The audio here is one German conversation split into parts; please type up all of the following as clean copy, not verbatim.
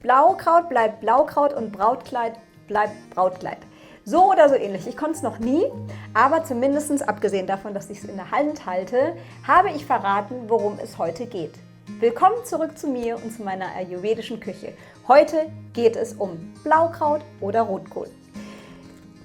Blaukraut bleibt Blaukraut und Brautkleid bleibt Brautkleid. So oder so ähnlich. Ich konnte es noch nie, aber zumindest abgesehen davon, dass ich es in der Hand halte, habe ich verraten, worum es heute geht. Willkommen zurück zu mir und zu meiner ayurvedischen Küche. Heute geht es um Blaukraut oder Rotkohl.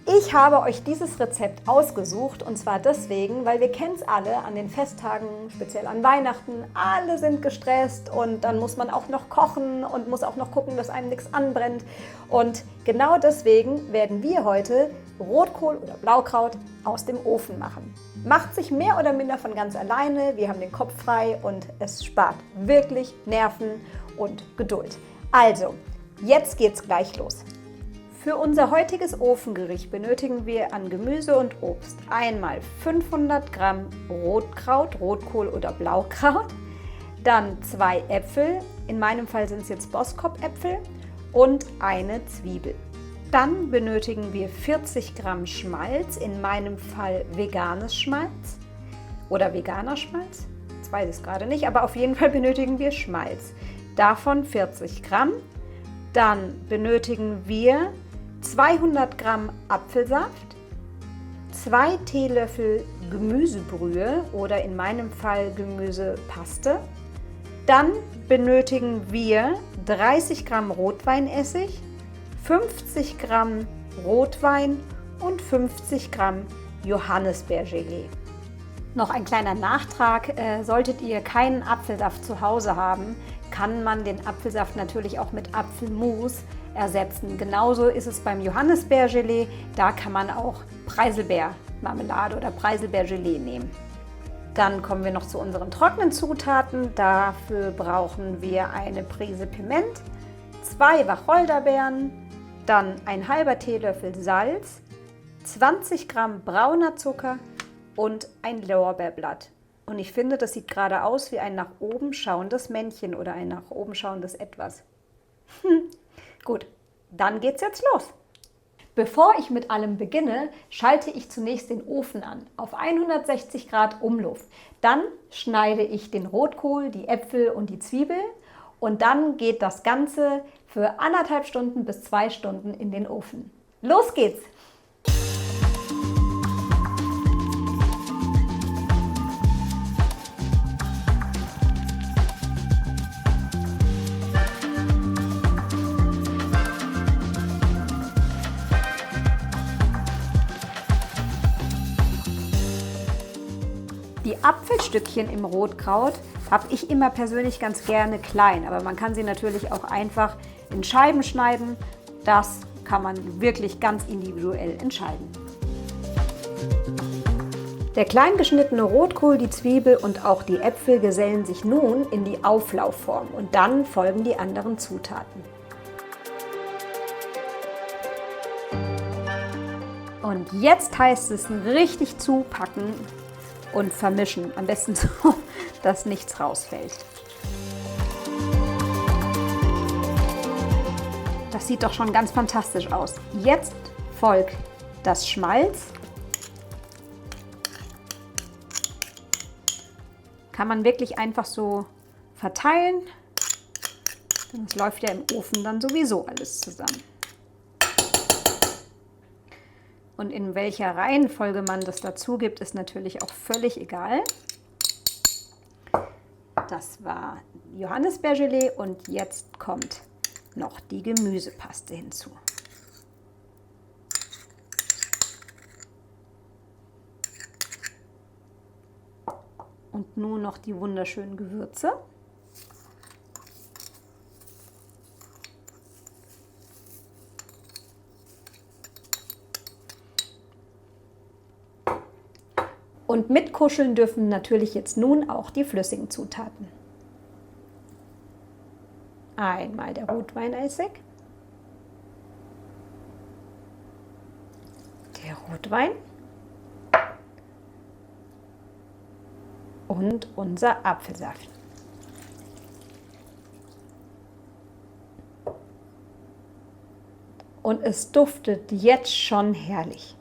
Ich habe euch dieses Rezept ausgesucht und zwar deswegen, weil wir kennen es alle an den Festtagen, speziell an Weihnachten. Alle sind gestresst und dann muss man auch noch kochen und muss auch noch gucken, dass einem nichts anbrennt. Und genau deswegen werden wir heute Rotkohl oder Blaukraut aus dem Ofen machen. Macht sich mehr oder minder von ganz alleine, wir haben den Kopf frei und es spart wirklich Nerven und Geduld. Also, jetzt geht's gleich los. Für unser heutiges Ofengericht benötigen wir an Gemüse und Obst einmal 500 Gramm Rotkraut, Rotkohl oder Blaukraut, dann 2 Äpfel, in meinem Fall sind es jetzt Boskop-Äpfel, und eine Zwiebel. Dann benötigen wir 40 Gramm Schmalz, in meinem Fall veganes Schmalz oder veganer Schmalz, das weiß ich gerade nicht, aber auf jeden Fall benötigen wir Schmalz. Davon 40 Gramm. Dann benötigen wir 200 Gramm Apfelsaft, 2 Teelöffel Gemüsebrühe oder in meinem Fall Gemüsepaste. Dann benötigen wir 30 Gramm Rotweinessig, 50 Gramm Rotwein und 50 Gramm Johannisbeergelee. Noch ein kleiner Nachtrag, solltet ihr keinen Apfelsaft zu Hause haben, kann man den Apfelsaft natürlich auch mit Apfelmus ersetzen. Genauso ist es beim Johannisbeergelee, da kann man auch Preiselbeermarmelade oder Preiselbeergelee nehmen. Dann kommen wir noch zu unseren trockenen Zutaten. Dafür brauchen wir eine Prise Piment, 2 Wacholderbeeren, dann ein halber Teelöffel Salz, 20 Gramm brauner Zucker und ein Lorbeerblatt. Und ich finde, das sieht gerade aus wie ein nach oben schauendes Männchen oder ein nach oben schauendes Etwas. Gut, dann geht's jetzt los. Bevor ich mit allem beginne, schalte ich zunächst den Ofen an auf 160 Grad Umluft. Dann schneide ich den Rotkohl, die Äpfel und die Zwiebel und dann geht das Ganze für 1,5 Stunden bis 2 Stunden in den Ofen. Los geht's! Die Apfelstückchen im Rotkraut habe ich immer persönlich ganz gerne klein, aber man kann sie natürlich auch einfach in Scheiben schneiden. Das kann man wirklich ganz individuell entscheiden. Der klein geschnittene Rotkohl, die Zwiebel und auch die Äpfel gesellen sich nun in die Auflaufform und dann folgen die anderen Zutaten. Und jetzt heißt es richtig zupacken und vermischen. Am besten so, dass nichts rausfällt. Das sieht doch schon ganz fantastisch aus. Jetzt folgt das Schmalz. Kann man wirklich einfach so verteilen. Denn es läuft ja im Ofen dann sowieso alles zusammen. Und in welcher Reihenfolge man das dazu gibt, ist natürlich auch völlig egal. Das war Johannisbeergelee und jetzt kommt noch die Gemüsepaste hinzu. Und nun noch die wunderschönen Gewürze. Und mitkuscheln dürfen natürlich jetzt nun auch die flüssigen Zutaten. Einmal der Rotweinessig, der Rotwein und unser Apfelsaft. Und es duftet jetzt schon herrlich.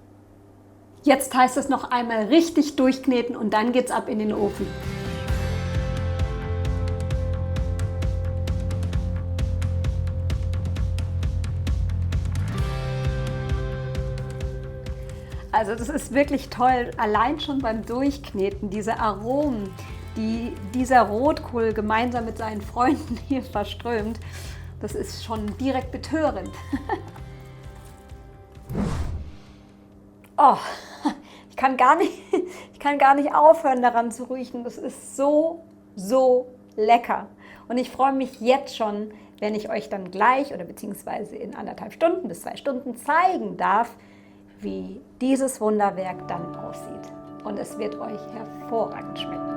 Jetzt heißt es noch einmal richtig durchkneten und dann geht's ab in den Ofen. Also das ist wirklich toll, allein schon beim Durchkneten, diese Aromen, die dieser Rotkohl gemeinsam mit seinen Freunden hier verströmt, das ist schon direkt betörend. Oh, ich kann gar nicht aufhören, daran zu riechen. Das ist so lecker. Und ich freue mich jetzt schon, wenn ich euch dann gleich oder beziehungsweise in 1,5 Stunden bis 2 Stunden zeigen darf, wie dieses Wunderwerk dann aussieht. Und es wird euch hervorragend schmecken.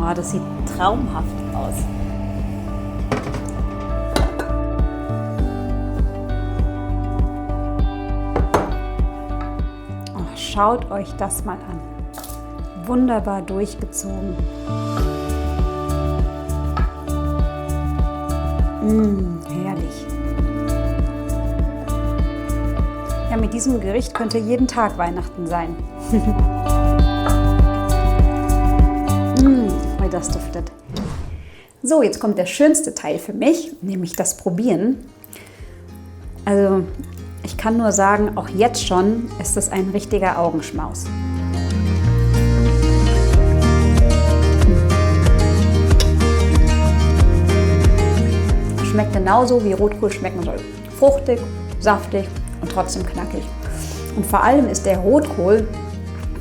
Oh, das sieht traumhaft aus. Oh, schaut euch das mal an. Wunderbar durchgezogen. Herrlich. Ja, mit diesem Gericht könnte jeden Tag Weihnachten sein. Das duftet. So, jetzt kommt der schönste Teil für mich, nämlich das Probieren. Also, ich kann nur sagen, auch jetzt schon ist es ein richtiger Augenschmaus. Schmeckt genauso, wie Rotkohl schmecken soll. Fruchtig, saftig und trotzdem knackig. Und vor allem ist der Rotkohl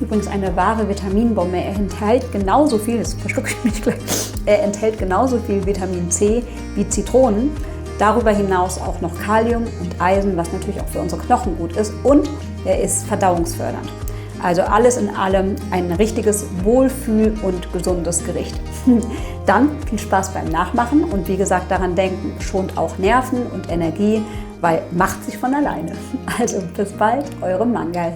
übrigens eine wahre Vitaminbombe. Er enthält genauso viel, das verschlucke ich mich gleich, er enthält genauso viel Vitamin C wie Zitronen. Darüber hinaus auch noch Kalium und Eisen, was natürlich auch für unsere Knochen gut ist. Und er ist verdauungsfördernd. Also alles in allem ein richtiges Wohlfühl- und gesundes Gericht. Dann viel Spaß beim Nachmachen und wie gesagt daran denken, schont auch Nerven und Energie, weil macht sich von alleine. Also bis bald, eure Mangal.